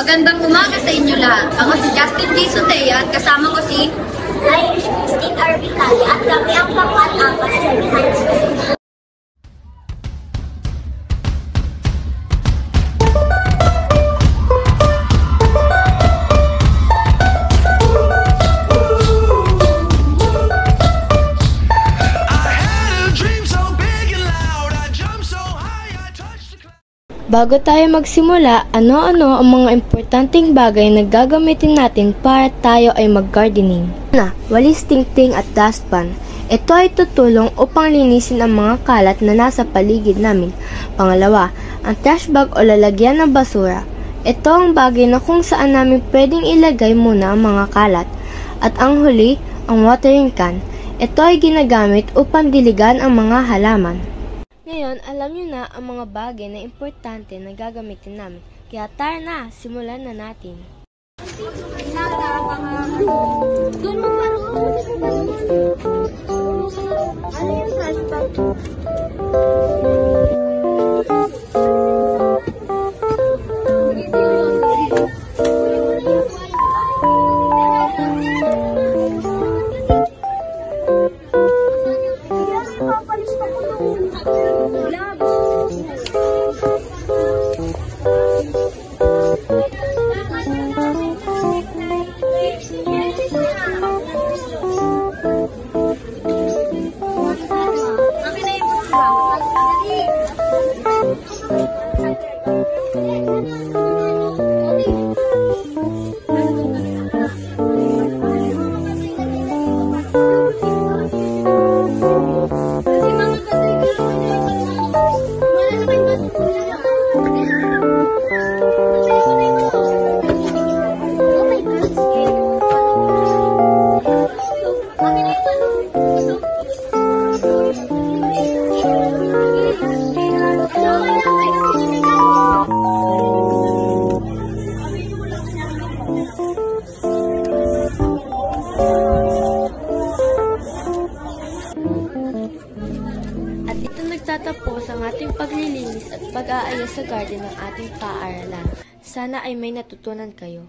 Magandang umaga sa inyo lahat. Ako si Justin J. Sotea at kasama ko si Christine Arbitali at kami ang pangwal-apat sa High School. Bago tayo magsimula, ano-ano ang mga importanteng bagay na gagamitin natin para tayo ay mag-gardening? Una, walis, tingting at dustpan. Ito ay tutulong upang linisin ang mga kalat na nasa paligid namin. Pangalawa, ang trash bag o lalagyan ng basura. Ito ang bagay na kung saan namin pwedeng ilagay muna ang mga kalat. At ang huli, ang watering can. Ito ay ginagamit upang diligan ang mga halaman. Ngayon, alam niyo na ang mga bagay na importante na gagamitin namin. Kaya tara na, simulan na natin. Doon mo pa rin. Ano yung flashback? At dito nagtatapos ang ating paglilinis at pag-aayos sa garden ng ating paaralan. Sana ay may natutunan kayo.